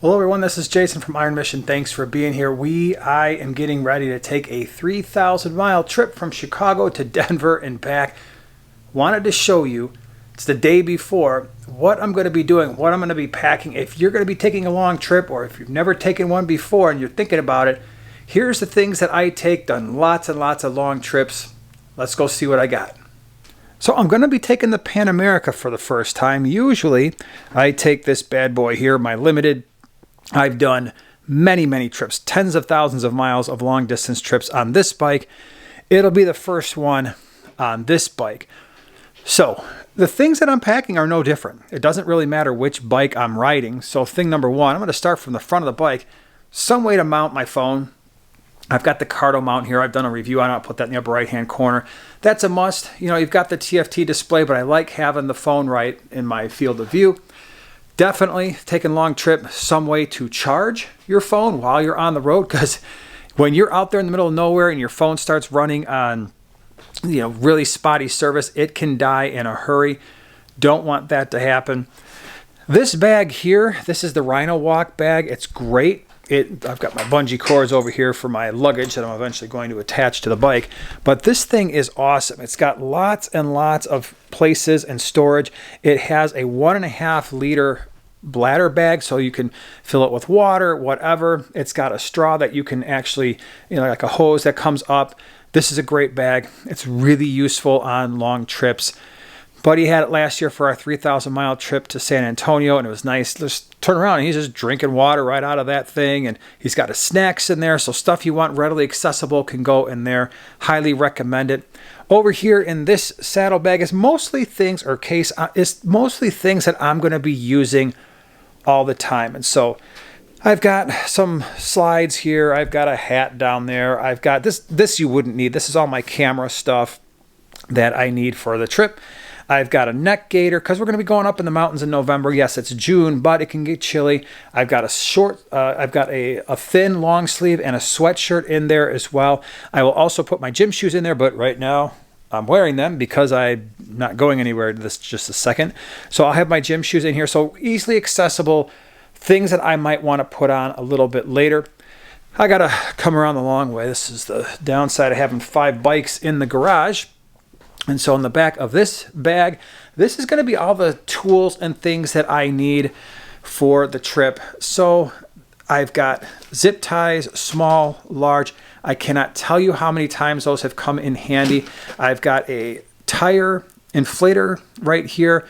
Hello everyone, this is Jason from Iron Mission. Thanks for being here. I am getting ready to take a 3,000 mile trip from Chicago to Denver and back. Wanted to show you, it's the day before, what I'm going to be doing, what I'm going to be packing. If you're going to be taking a long trip or if you've never taken one before and you're thinking about it, here's the things that I take, done lots and lots of long trips. Let's go see what I got. So I'm going to be taking the Pan America for the first time. Usually I take this bad boy here, my Limited. I've done many trips, tens of thousands of miles of long distance trips on this bike. It'll be the first one on this bike. So the things that I'm packing are no different. It doesn't really matter which bike I'm riding. So thing number one, I'm going to start from the front of the bike. Some way to mount my phone. I've got the Cardo mount here. I've done a review on it. I'll put that in the upper right hand corner. That's a must. You know, you've got the TFT display, but I like having the phone right in my field of view. Definitely taking a long trip, some way to charge your phone while you're on the road, because when you're out there in the middle of nowhere and your phone starts running on, really spotty service, it can die in a hurry. Don't want that to happen. This bag here, this is the Rhino Walk bag. It's great. I've got my bungee cords over here for my luggage that I'm eventually going to attach to the bike. But this thing is awesome. It's got lots and lots of places and storage. It has a 1.5 liter bladder bag, so you can fill it with water, whatever. It's got a straw that you can actually, like a hose that comes up. This is a great bag. It's really useful on long trips. Buddy had it last year for our 3,000 mile trip to San Antonio, and it was nice. Just turn around and he's just drinking water right out of that thing, and he's got his snacks in there, so stuff you want readily accessible can go in there. Highly recommend it. Over here in this saddlebag is mostly things, or case, is mostly things that I'm going to be using all the time. And so I've got some slides here. I've got a hat down there. I've got this you wouldn't need. This is all my camera stuff that I need for the trip. I've got a neck gaiter because we're going to be going up in the mountains in November. Yes, it's June, but it can get chilly. I've got I've got a thin long sleeve and a sweatshirt in there as well. I will also put my gym shoes in there, but right now I'm wearing them because I'm not going anywhere this just a second. So I'll have my gym shoes in here. So easily accessible things that I might want to put on a little bit later. I got to come around the long way. This is the downside of having 5 bikes in the garage. And so in the back of this bag, this is going to be all the tools and things that I need for the trip. So I've got zip ties, small, large. I cannot tell you how many times those have come in handy. I've got a tire inflator right here.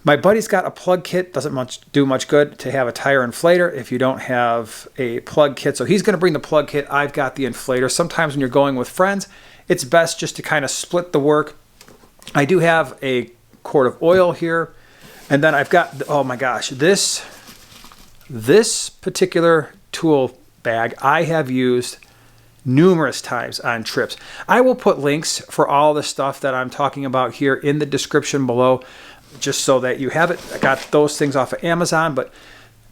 My buddy's got a plug kit. Doesn't do much good to have a tire inflator if you don't have a plug kit. So he's going to bring the plug kit. I've got the inflator. Sometimes when you're going with friends, it's best just to kind of split the work. I do have a quart of oil here. And then I've got, oh my gosh, this particular tool bag I have used numerous times on trips. I will put links for all the stuff that I'm talking about here in the description below, just so that you have it. I got those things off of Amazon, but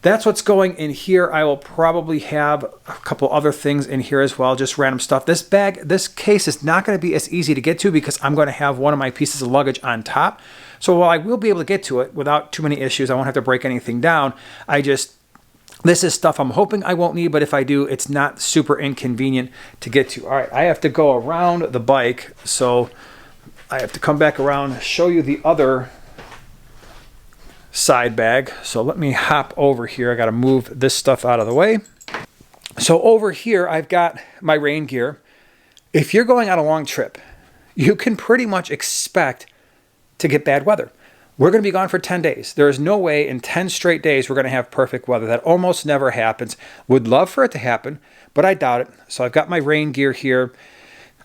that's what's going in here. I will probably have a couple other things in here as well, just random stuff. This case is not going to be as easy to get to because I'm going to have one of my pieces of luggage on top. So while I will be able to get to it without too many issues, I won't have to break anything down. This is stuff I'm hoping I won't need, but if I do, it's not super inconvenient to get to. All right, I have to go around the bike, so I have to come back around, show you the other side bag. So let me hop over here. I got to move this stuff out of the way. So over here, I've got my rain gear. If you're going on a long trip, you can pretty much expect to get bad weather. We're going to be gone for 10 days. There is no way in 10 straight days we're going to have perfect weather. That almost never happens. Would love for it to happen, but I doubt it. So I've got my rain gear here.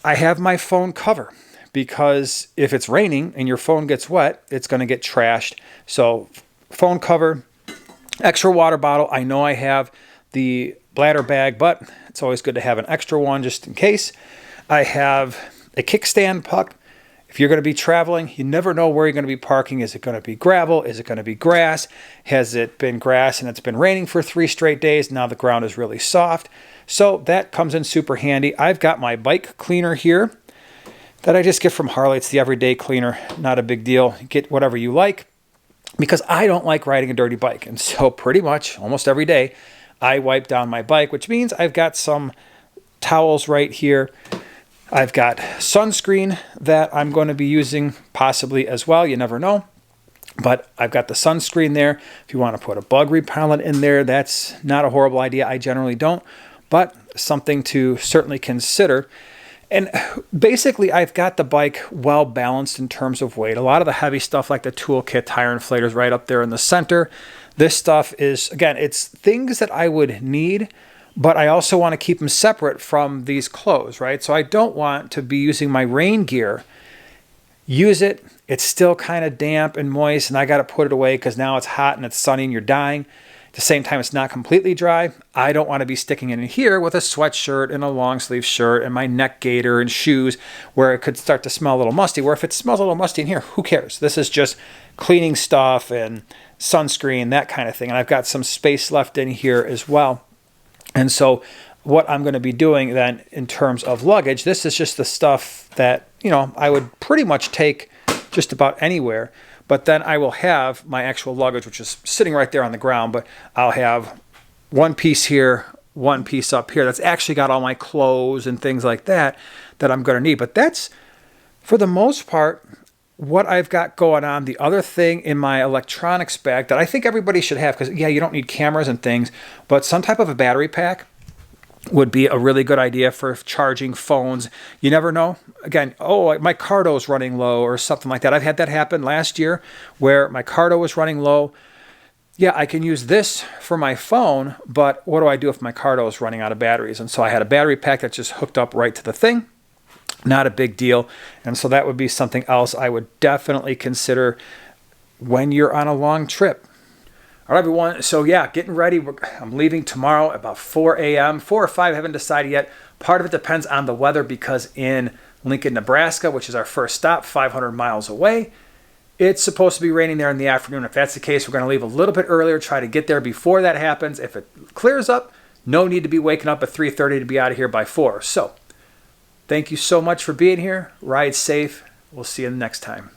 I have my phone cover, because if it's raining and your phone gets wet, it's going to get trashed. So phone cover, extra water bottle. I know I have the bladder bag, but it's always good to have an extra one just in case. I have a kickstand puck. If you're going to be traveling, you never know where you're going to be parking. Is it going to be gravel? Is it going to be grass? Has it been grass and it's been raining for 3 straight days? Now the ground is really soft. So that comes in super handy. I've got my bike cleaner here that I just get from Harley. It's the everyday cleaner, not a big deal. Get whatever you like. because I don't like riding a dirty bike. And so pretty much almost every day I wipe down my bike, which means I've got some towels right here. I've got sunscreen that I'm going to be using possibly as well. You never know. But I've got the sunscreen there. If you want to put a bug repellent in there, that's not a horrible idea. I generally don't, but something to certainly consider. And basically, I've got the bike well balanced in terms of weight. A lot of the heavy stuff like the toolkit, tire inflators right up there in the center. This stuff is, again, it's things that I would need, but I also want to keep them separate from these clothes, right? So I don't want to be using my rain gear, use it, it's still kind of damp and moist, and I got to put it away because now it's hot and it's sunny and you're dying. At the same time, it's not completely dry. I don't want to be sticking it in here with a sweatshirt and a long sleeve shirt and my neck gaiter and shoes where it could start to smell a little musty. Where if it smells a little musty in here, who cares? This is just cleaning stuff and sunscreen, that kind of thing. And I've got some space left in here as well. And so what I'm going to be doing then in terms of luggage, this is just the stuff that, you know, I would pretty much take just about anywhere. But then I will have my actual luggage, which is sitting right there on the ground, but I'll have one piece here, one piece up here. That's actually got all my clothes and things like that that I'm going to need. But that's, for the most part, what I've got going on. The other thing in my electronics bag that I think everybody should have, because, yeah, you don't need cameras and things, but some type of a battery pack would be a really good idea for charging phones. You never know. Again, oh, my Cardo's running low or something like that. I've had that happen last year where my Cardo was running low. Yeah, I can use this for my phone, but what do I do if my Cardo is running out of batteries? And so I had a battery pack that just hooked up right to the thing. Not a big deal. And so that would be something else I would definitely consider when you're on a long trip. All right, everyone. So yeah, getting ready. I'm leaving tomorrow about 4 a.m. 4 or 5, I haven't decided yet. Part of it depends on the weather because in Lincoln, Nebraska, which is our first stop, 500 miles away, it's supposed to be raining there in the afternoon. If that's the case, we're going to leave a little bit earlier, try to get there before that happens. If it clears up, no need to be waking up at 3:30 to be out of here by 4. So thank you so much for being here. Ride safe. We'll see you next time.